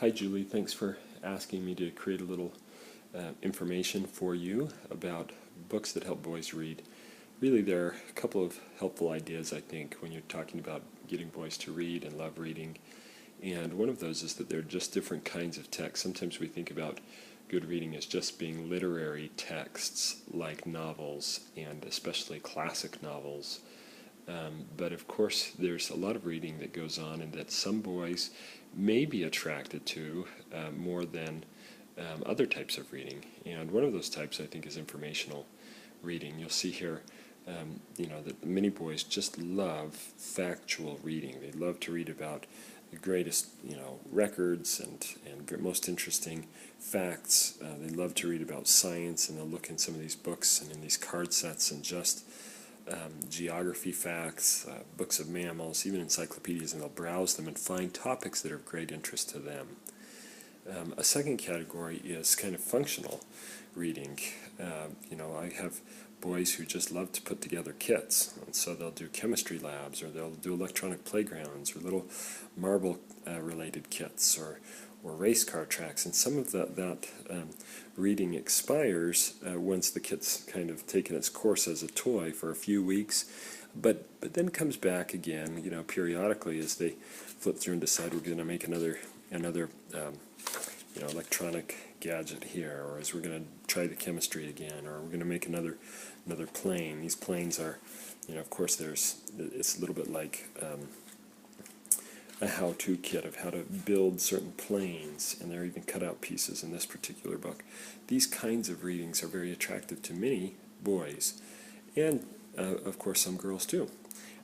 Hi Julie, thanks for asking me to create a little information for you about books that help boys read. Really, there are a couple of helpful ideas, I think, when you're talking about getting boys to read and love reading. And one of those is that there are just different kinds of text. Sometimes we think about good reading as just being literary texts like novels, and especially classic novels. But of course, there's a lot of reading that goes on and that some boys may be attracted to more than other types of reading. And one of those types, I think, is informational reading. You'll see here, that many boys just love factual reading. They love to read about the greatest, records and most interesting facts. They love to read about science, and they'll look in some of these books and in these card sets and just geography facts, books of mammals, even encyclopedias, and they'll browse them and find topics that are of great interest to them. A second category is kind of functional reading. I have boys who just love to put together kits, and so they'll do chemistry labs, or they'll do electronic playgrounds, or little marble-related kits, or race car tracks, and some of that reading expires once the kit's kind of taken its course as a toy for a few weeks, but then comes back again, periodically as they flip through and decide we're going to make another electronic gadget here, or as we're going to try the chemistry again, or we're going to make another plane. These planes are, of course, it's a little bit like a how-to kit of how to build certain planes, and there are even cut-out pieces in this particular book. These kinds of readings are very attractive to many boys, and of course some girls too.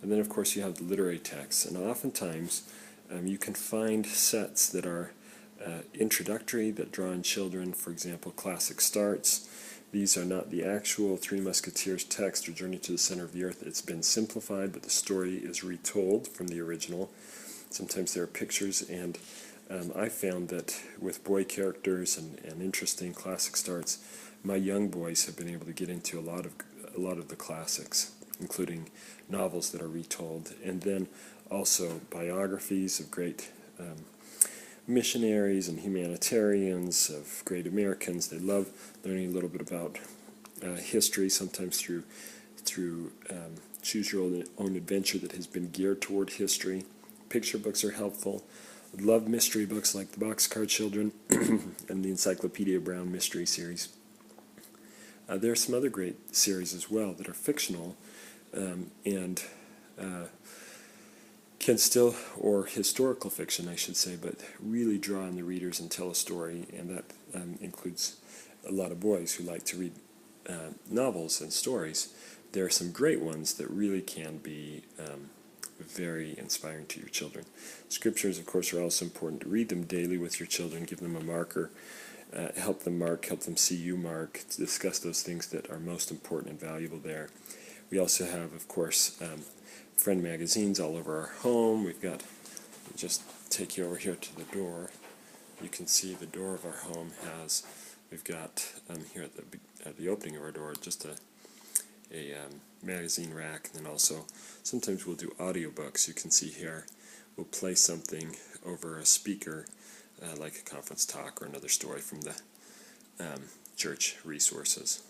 And then of course you have the literary texts, and oftentimes you can find sets that are introductory, that draw in children. For example, Classic Starts. These are not the actual Three Musketeers text or Journey to the Center of the Earth. It's been simplified, but the story is retold from the original. Sometimes there are pictures, and I found that with boy characters and interesting classic starts, my young boys have been able to get into a lot of the classics, including novels that are retold, and then also biographies of great missionaries and humanitarians, of great Americans. They love learning a little bit about history, sometimes through Choose Your Own Adventure that has been geared toward history. Picture books are helpful. Love mystery books like the Boxcar Children and the Encyclopedia Brown Mystery Series. There are some other great series as well that are fictional and can still, or historical fiction I should say, but really draw on the readers and tell a story, and that includes a lot of boys who like to read novels and stories. There are some great ones that really can be very inspiring to your children. Scriptures, of course, are also important. Read them daily with your children. Give them a marker. Help them mark. Help them see you mark. Discuss those things that are most important and valuable there. We also have, of course, friend magazines all over our home. We've got, just take you over here to the door. You can see the door of our home we've got here at the opening of our door, just a magazine rack, and then also sometimes we'll do audiobooks. You can see here we'll play something over a speaker, like a conference talk or another story from the church resources.